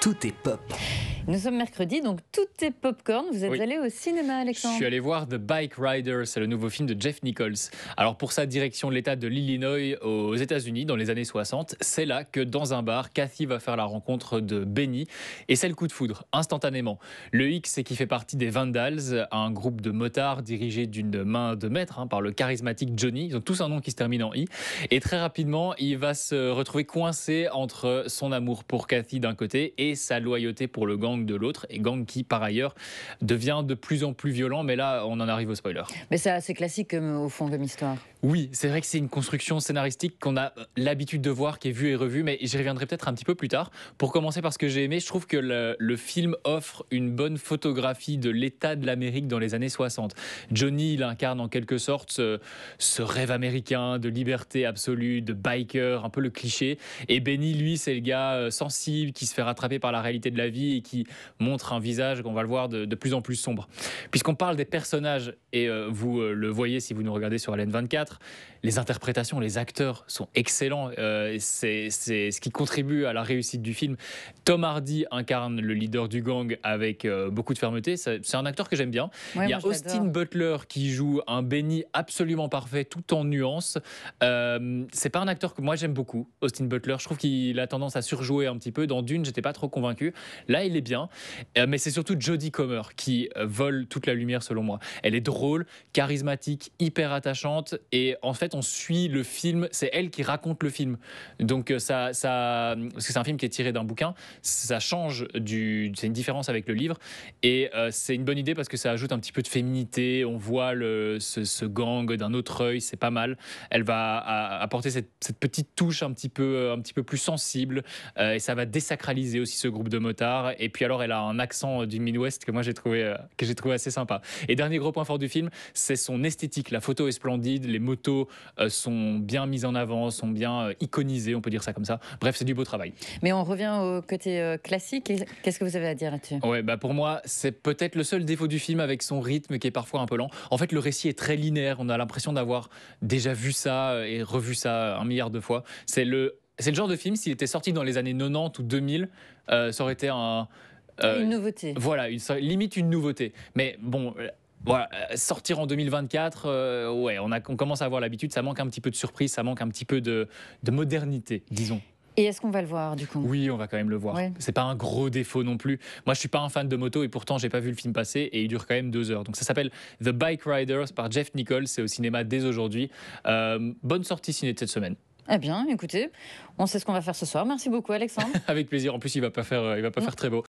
tout est pop. Nous sommes mercredi, donc tout est popcorn. Vous êtes Oui. allé au cinéma, Alexandre? Je suis allé voir The Bike Rider, c'est le nouveau film de Jeff Nichols. Alors pour sa direction de l'État de l'Illinois aux États-Unis dans les années 60, c'est là que dans un bar, Kathy va faire la rencontre de Benny et c'est le coup de foudre, instantanément. Le hic, c'est qu'il fait partie des Vandals, un groupe de motards dirigé d'une main de maître par le charismatique Johnny. Ils ont tous un nom qui se termine en I. Et très rapidement, il va se retrouver coincé entre son amour pour Kathy d'un côté et sa loyauté pour le gang de l'autre, et gang qui par ailleurs devient de plus en plus violent, mais là on en arrive au spoiler. Mais c'est assez classique au fond comme histoire. Oui, c'est vrai que c'est une construction scénaristique qu'on a l'habitude de voir, qui est vue et revue, mais j'y reviendrai peut-être un petit peu plus tard. Pour commencer par ce que j'ai aimé, je trouve que le film offre une bonne photographie de l'état de l'Amérique dans les années 60. Johnny, il incarne en quelque sorte ce rêve américain de liberté absolue, de biker, un peu le cliché. Et Benny, lui, c'est le gars sensible qui se fait rattraper par la réalité de la vie et qui montre un visage, qu'on va le voir, de plus en plus sombre. Puisqu'on parle des personnages, et vous le voyez si vous nous regardez sur LN24, les interprétations, les acteurs sont excellents. C'est ce qui contribue à la réussite du film. Tom Hardy incarne le leader du gang avec beaucoup de fermeté. C'est un acteur que j'aime bien. Ouais, Il y a moi, je Austin l'adore. Butler qui joue un Benny absolument parfait, tout en nuances. C'est pas un acteur que moi j'aime beaucoup, Austin Butler. Je trouve qu'il a tendance à surjouer un petit peu. Dans Dune, j'étais pas trop convaincu. Là, il est bien. Mais c'est surtout Jodie Comer qui vole toute la lumière selon moi. Elle est drôle, charismatique, hyper attachante. Et en fait, on suit le film. C'est elle qui raconte le film. Donc, parce que c'est un film qui est tiré d'un bouquin, ça change c'est une différence avec le livre. Et c'est une bonne idée parce que ça ajoute un petit peu de féminité. On voit ce gang d'un autre œil, c'est pas mal. Elle va apporter cette petite touche un petit peu plus sensible. Et ça va désacraliser aussi ce groupe de motards. Et puis alors, elle a un accent du Midwest que moi j'ai trouvé assez sympa. Et dernier gros point fort du film, c'est son esthétique. La photo est splendide, les motos sont bien mises en avant, sont bien iconisées, on peut dire ça comme ça. Bref, c'est du beau travail. Mais on revient au côté classique. Qu'est-ce que vous avez à dire là-dessus? Ouais, pour moi, c'est peut-être le seul défaut du film avec son rythme qui est parfois un peu lent. En fait, le récit est très linéaire. On a l'impression d'avoir déjà vu ça et revu ça un milliard de fois. C'est le genre de film, s'il était sorti dans les années 90 ou 2000, ça aurait été Une nouveauté. voilà, limite une nouveauté. Mais bon, voilà, sortir en 2024, ouais, on commence à avoir l'habitude. Ça manque un petit peu de surprise, ça manque un petit peu de modernité, disons. Et est-ce qu'on va le voir du coup? Oui, on va quand même le voir. Ouais. C'est pas un gros défaut non plus. Moi, je suis pas un fan de moto et pourtant, j'ai pas vu le film passer et il dure quand même 2 heures. Donc, ça s'appelle The Bike Riders par Jeff Nichols. C'est au cinéma dès aujourd'hui. Bonne sortie ciné de cette semaine. Eh bien, écoutez, on sait ce qu'on va faire ce soir. Merci beaucoup, Alexandre. Avec plaisir. En plus, il va pas faire très beau.